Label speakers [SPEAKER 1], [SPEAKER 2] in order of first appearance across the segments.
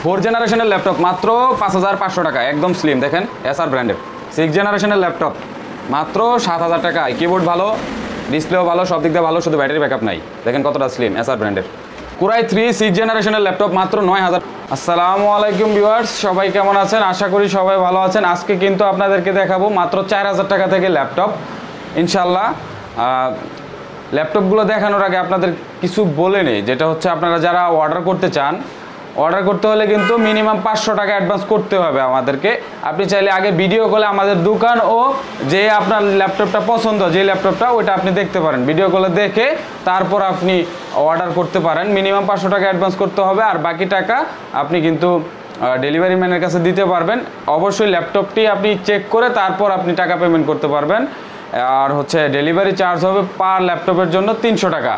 [SPEAKER 1] 4 জেনারেশনের ল্যাপটপ মাত্র 5500 টাকা, একদম স্লিম। দেখেন এসআর ব্র্যান্ডের 6 জেনারেশনের ল্যাপটপ মাত্র 7000 টাকা। কিবোর্ড ভালো, ডিসপ্লেও ভালো, সব দিক দিয়ে ভালো, শুধু ব্যাটারি ব্যাকআপ নাই। দেখেন কতটা স্লিম, এসআর ব্র্যান্ডের। Core i3 6 জেনারেশনের ল্যাপটপ মাত্র 9000। আসসালামু আলাইকুম ভিউয়ার্স, সবাই কেমন আছেন? আশা করি সবাই ভালো আছেন। আজকে কিন্তু আপনাদেরকে দেখাবো মাত্র 4000 টাকা থেকে ল্যাপটপ ইনশাল্লাহ। ল্যাপটপগুলো দেখানোর আগে আপনাদের কিছু বলে নেই, যেটা হচ্ছে আপনারা যারা অর্ডার করতে চান, অর্ডার করতে হলে কিন্তু মিনিমাম 500 টাকা অ্যাডভান্স করতে হবে আমাদেরকে। আপনি চাইলে আগে ভিডিও কলে আমাদের দোকান ও যে আপনার ল্যাপটপটা পছন্দ, যে ল্যাপটপটা ওইটা আপনি দেখতে পারেন, ভিডিও কলে দেখে তারপর আপনি অর্ডার করতে পারেন। মিনিমাম 500 টাকা অ্যাডভান্স করতে হবে, আর বাকি টাকা আপনি কিন্তু ডেলিভারি ম্যানের কাছে দিতে পারবেন। অবশ্যই ল্যাপটপটি আপনি চেক করে তারপর আপনি টাকা পেমেন্ট করতে পারবেন। আর হচ্ছে ডেলিভারি চার্জ হবে পার ল্যাপটপের জন্য 300 টাকা,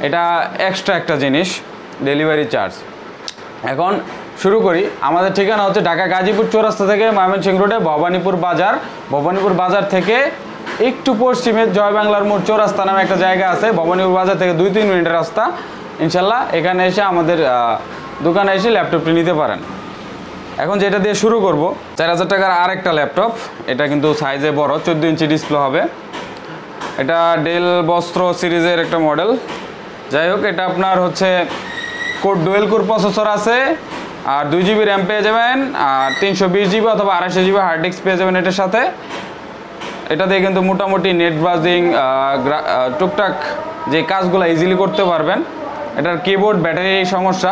[SPEAKER 1] এটা এক্সট্রা একটা জিনিস, ডেলিভারি চার্জ। এখন শুরু করি। আমাদের ঠিকানা হচ্ছে ঢাকা গাজীপুর চৌরাস্তা থেকে ময়মনসিংহ রোডে ভবানীপুর বাজার। ভবানীপুর বাজার থেকে একটু পশ্চিমে জয় বাংলার মোড় চৌরাস্তা নামে একটা জায়গা আছে। ভবানীপুর বাজার থেকে 2-3 মিনিটের রাস্তা। ইনশাল্লাহ এখানে এসে আমাদের দোকানে এসে ল্যাপটপটি নিতে পারেন। এখন যেটা দিয়ে শুরু করব, 4000 টাকার আর একটা ল্যাপটপ। এটা কিন্তু সাইজে বড়, 14 ইঞ্চি ডিসপ্লে হবে। এটা ডেল বস্ত্র সিরিজের একটা মডেল। যাই হোক, এটা আপনার হচ্ছে ডুয়েল কোর প্রসেসর আছে, আর 2 GB র্যাম পেয়ে যাবেন, আর 320 GB অথবা 250 GB হার্ড ডিস্ক পেয়ে যাবেন এটার সাথে। এটা দিয়ে কিন্তু মোটামুটি নেট ব্রাউজিং, টুকটাক যে কাজগুলো ইজিলি করতে পারবেন। এটার কিবোর্ড ব্যাটারির সমস্যা,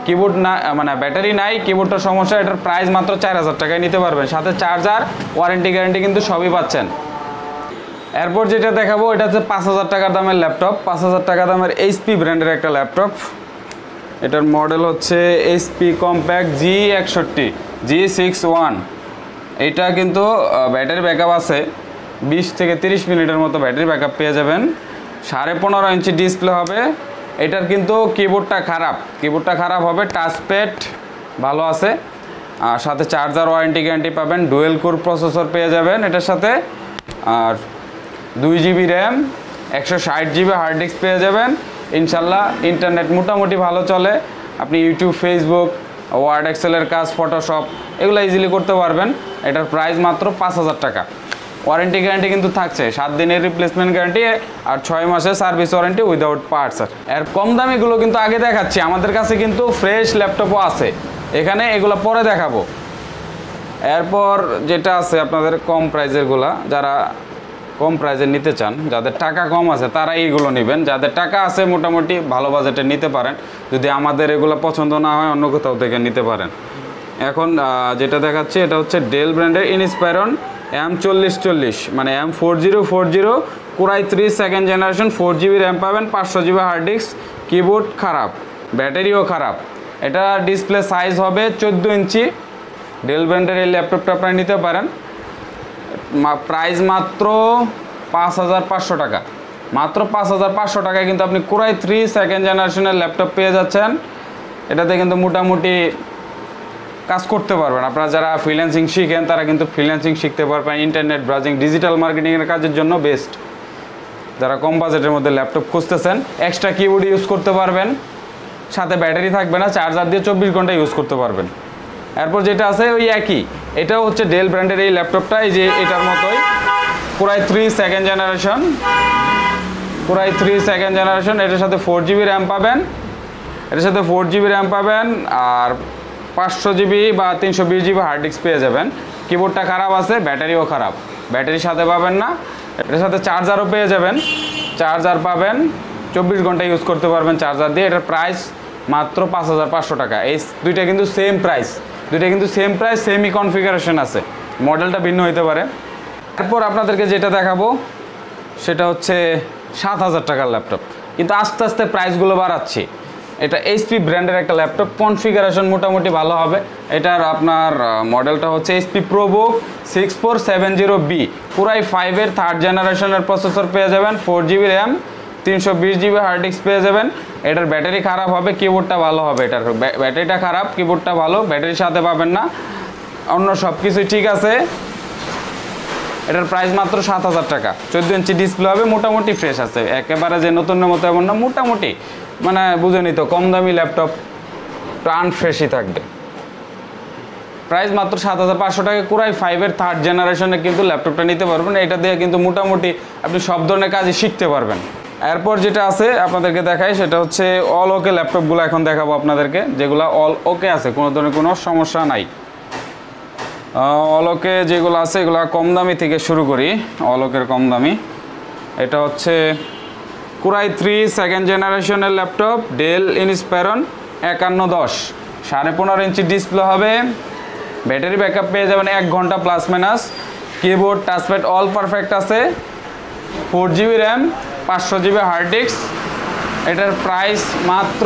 [SPEAKER 1] কিবোর্ড না মানে ব্যাটারি নাই, কিবোর্ডটার সমস্যা। এটার প্রাইস মাত্র 4000 টাকায় নিতে পারবেন, সাথে চার্জার, ওয়ারেন্টি গ্যারান্টি কিন্তু সবই পাচ্ছেন। এরপর যেটা দেখাবো, এটা হচ্ছে 5000 টাকার দামের ল্যাপটপ। 5000 টাকা দামের HP ব্র্যান্ডের একটা ল্যাপটপ। এটার মডেল হচ্ছে HP কম্প্যাক্ট G61 G61। এটা কিন্তু ব্যাটারি ব্যাকআপ আছে, 20 থেকে 30 মিনিটের মতো ব্যাটারি ব্যাকআপ পেয়ে যাবেন। 15.5 ইঞ্চি ডিসপ্লে হবে। এটার কিন্তু কিবোর্ডটা খারাপ হবে, টাচপ্যাড ভালো আছে, আর সাথে চার্জার, ওয়ারেন্টি গ্যারান্টি পাবেন। ডুয়েল কোর প্রসেসর পেয়ে যাবেন এটার সাথে, আর 2 GB RAM, 160 GB hard disk পেয়ে যাবেন। ইনশাল্লাহ ইন্টারনেট মোটামুটি ভালো চলে। আপনি ইউটিউব, ফেসবুক, ওয়ার্ড, এক্সেলের কাজ, ফটোশপ এগুলো ইজিলি করতে পারবেন। এটার প্রাইস মাত্র 5000 টাকা। ওয়ারেন্টি গ্যারান্টি কিন্তু থাকছে, 7 দিনের রিপ্লেসমেন্ট গ্যারান্টি, আর 6 মাসের সার্ভিস ওয়ারেন্টি উইদাউট পার্টস। এর কম দামিগুলো কিন্তু আগে দেখাচ্ছি, আমাদের কাছে কিন্তু ফ্রেশ ল্যাপটপও আছে, এখানে এগুলো পরে দেখাবো। এরপর যেটা আছে আপনাদের কম প্রাইজেরগুলা, যারা কম প্রাইজে নিতে চান, যাদের টাকা কম আছে তারা এইগুলো নেবেন। যাদের টাকা আছে মোটামুটি ভালো বাজেটে নিতে পারেন। যদি আমাদের এগুলো পছন্দ না হয় অন্য কোথাও থেকে নিতে পারেন। এখন যেটা দেখাচ্ছি, এটা হচ্ছে ডেল ব্র্যান্ডের ইনস্পায়রন M4040, মানে M4040 Core i3 2nd generation, 4 GB RAM পাবেন, 500 GB হার্ড ডিস্ক। কিবোর্ড খারাপ, ব্যাটারিও খারাপ। এটা ডিসপ্লে সাইজ হবে 14 ইঞ্চি। ডেল ব্র্যান্ডের এই ল্যাপটপটা আপনারা নিতে পারেন। প্রাইস মাত্র 5500 টাকা। মাত্র 5500 টাকায় কিন্তু আপনি Core i3 2nd জেনারেশনের ল্যাপটপ পেয়ে যাচ্ছেন। এটাতে কিন্তু মোটামুটি কাজ করতে পারবেন। আপনারা যারা ফ্রিল্যান্সিং শিখেন তারা কিন্তু ফ্রিল্যান্সিং শিখতে পারবেন। ইন্টারনেট ব্রাউজিং, ডিজিটাল মার্কেটিংয়ের কাজের জন্য বেস্ট। যারা কম বাজেটের মধ্যে ল্যাপটপ খুঁজতেছেন, এক্সট্রা কিবোর্ড ইউজ করতে পারবেন, সাথে ব্যাটারি থাকবে না, চার্জার দিয়ে 24 ঘন্টা ইউজ করতে পারবেন। এরপর যেটা আছে ওই একই, এটাও হচ্ছে ডেল ব্র্যান্ডের এই ল্যাপটপটা, এই যে এটার মতোই Core i3 2nd generation. Core i3 2nd generation, এটার সাথে 4 GB র্যাম পাবেন, আর 500 GB বা 320 GB হার্ড ডিস্ক পেয়ে যাবেন। কিবোর্ডটা খারাপ আছে, ব্যাটারিও খারাপ, ব্যাটারির সাথে পাবেন না। এটার সাথে চার্জারও পেয়ে যাবেন, চার্জার পাবেন, 24 ঘন্টা ইউজ করতে পারবেন চার্জার দিয়ে। এটার প্রাইস মাত্র 5500 টাকা। এই দুইটা কিন্তু সেম প্রাইস, সেমই কনফিগারেশন আছে, মডেলটা ভিন্ন হইতে পারে। এরপর আপনাদেরকে যেটা দেখাবো সেটা হচ্ছে 7000 টাকার ল্যাপটপ, কিন্তু আস্তে আস্তে প্রাইসগুলো বাড়াচ্ছি। এটা HP ব্র্যান্ডের একটা ল্যাপটপ, কনফিগারেশন মোটামুটি ভালো হবে। এটার আপনার মডেলটা হচ্ছে HP ProBook 6470B, Core i5 এর 3rd জেনারেশনের প্রসেসর পেয়ে যাবেন, 4 GB RAM, 320 GB hard disk পেয়ে যাবেন। এটার ব্যাটারি খারাপ হবে, কিবোর্ডটা ভালো হবে। এটার ব্যাটারিটা খারাপ, কিবোর্ডটা ভালো, ব্যাটারির সাথে পাবেন না, অন্য সব কিছুই ঠিক আছে। এটার প্রাইস মাত্র 7000 টাকা। 14 ইঞ্চি ডিসপ্লে হবে, মোটামুটি ফ্রেশ আছে, একেবারে যে নতুনের মতো এমন না, মোটামুটি মানে বুঝেনি তো, কম দামি ল্যাপটপ প্রাণ ফ্রেশই থাকবে। প্রাইস মাত্র 7500 টাকা। কোরাই 5-এর 3rd জেনারেশনে কিন্তু ল্যাপটপটা নিতে পারবেন। এটা দিয়ে কিন্তু মোটামুটি আপনি সব ধরনের কাজই শিখতে পারবেন। এরপর যেটা আছে আপনাদেরকে দেখাই, সেটা হচ্ছে অল ওকে ল্যাপটপগুলো এখন দেখাবো আপনাদেরকে, যেগুলো অল ওকে আছে, কোনো ধরনের কোনো সমস্যা নাই। অল ওকে যেগুলো আছে এগুলো কম দামি থেকে শুরু করি। অল ওকের কম দামি এটা হচ্ছে কোরাই 3 2nd জেনারেশনের laptop, Dell Inspiron 5110, 15.5 inch display হবে, ব্যাটারি ব্যাকআপ পেয়ে যাবেন 1 ঘন্টা plus minus, keyboard touchpad all perfect আছে, 4GB RAM, 500GB hard disk. এটার প্রাইস মাত্র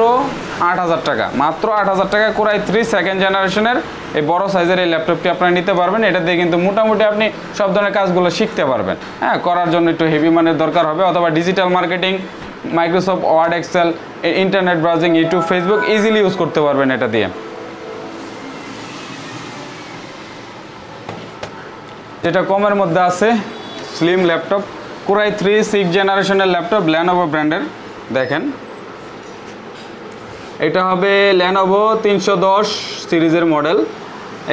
[SPEAKER 1] 8000 টাকা, মাত্র 8000 টাকা। কোরাই 3 2nd জেনারেশনের এই বড় সাইজের এই ল্যাপটপটি আপনারা নিতে পারবেন। এটা দিয়ে কিন্তু মোটামুটি আপনি সব ধরনের কাজগুলো শিখতে পারবেন। হ্যাঁ, করার জন্য একটু হেভি মানের দরকার হবে, অথবা digital marketing, Microsoft Word, Excel, internet browsing, YouTube, Facebook easily use করতে পারবেন এটা দিয়ে। যেটা কমের মধ্যে আছে স্লিম ল্যাপটপ, কোরাই 3 6 জেনারেশনের ল্যাপটপ, ল্যানোভো ব্র্যান্ডের। দেখেন এটা হবে ল্যানোভো 310 সিরিজের মডেল।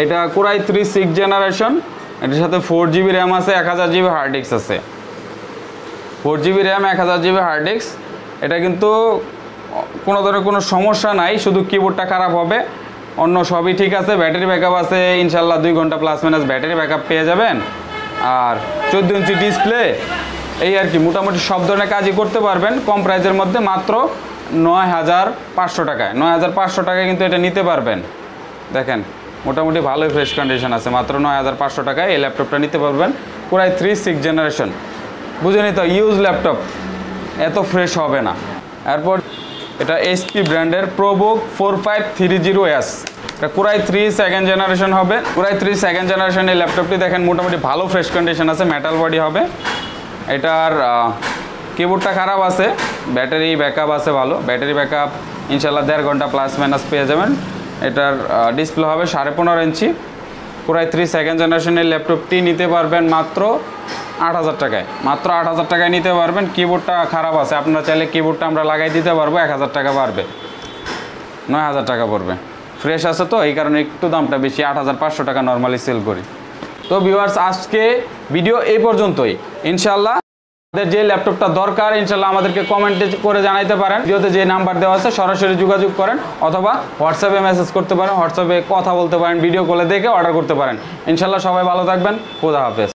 [SPEAKER 1] এটা কোরাই 3 6 জেনারেশন। এটার সাথে 4GB র্যাম আছে, 1000GB হার্ড ডিস্ক আছে। 4GB RAM, 1000GB hard disk. এটা কিন্তু কোনো ধরনের কোনো সমস্যা নাই, শুধু কিবোর্ডটা খারাপ হবে, অন্য সবই ঠিক আছে। ব্যাটারি ব্যাকআপ আছে ইনশাল্লাহ 2 ঘন্টা প্লাস মাইনাস ব্যাটারি ব্যাকআপ পেয়ে যাবেন। আর 14 ইঞ্চি ডিসপ্লে, এই আর কি, মোটামুটি সব ধরনের কাজই করতে পারবেন কম প্রাইসের মধ্যে, মাত্র 9500 টাকায়। 9500 টাকায় কিন্তু এটা নিতে পারবেন। দেখেন মোটামুটি ভালোই ফ্রেশ কন্ডিশন আছে, মাত্র 9500 টাকায় এই ল্যাপটপটা নিতে পারবেন। কোরাই 3 6 জেনারেশন, বুঝেনি তো, ইউজ ল্যাপটপ এত ফ্রেশ হবে না। এরপর এটা এইচপি ব্র্যান্ডের প্রোবুক 4530S, এটা কোরাই 3 2nd জেনারেশন হবে। কোরাই 3 2nd জেনারেশন এই ল্যাপটপটি দেখেন মোটামুটি ভালো ফ্রেশ কন্ডিশন আছে, মেটাল বডি হবে। এটার কিবোর্ডটা খারাপ আছে, ব্যাটারি ব্যাকআপ আছে ভালো, ব্যাটারি ব্যাকআপ ইনশাল্লাহ 1.5 ঘন্টা প্লাস মাইনাস পেয়ে যাবেন। এটার ডিসপ্লে হবে 15.5 ইঞ্চি। কোরাই 3 2nd জেনারেশনের ল্যাপটপটি নিতে পারবেন মাত্র 8000 টাকায়, মাত্র 8000 টাকায় নিতে পারবেন। কিবোর্ডটা খারাপ আছে, আপনারা চাইলে কিবোর্ডটা আমরা লাগাই দিতে পারবো, 1000 টাকা বাড়বে, 9000 টাকা পড়বে। ফ্রেশ আছে তো, এই কারণে একটু দামটা বেশি, 8500 টাকা নর্মালি সেল করি। তো ভিউয়ার্স, আজকে ভিডিও এই পর্যন্তই। ইনশাল্লাহ আমাদের যে ল্যাপটপটা দরকার ইনশাল্লাহ আমাদেরকে কমেন্টে করে জানাইতে পারেন। ভিডিওতে যে নাম্বার দেওয়া আছে সরাসরি যোগাযোগ করেন, অথবা হোয়াটসঅ্যাপে মেসেজ করতে পারেন, হোয়াটসঅ্যাপে কথা বলতে পারেন, ভিডিও কলে দেখে অর্ডার করতে পারেন। ইনশাল্লাহ সবাই ভালো থাকবেন, খোদা হাফেজ।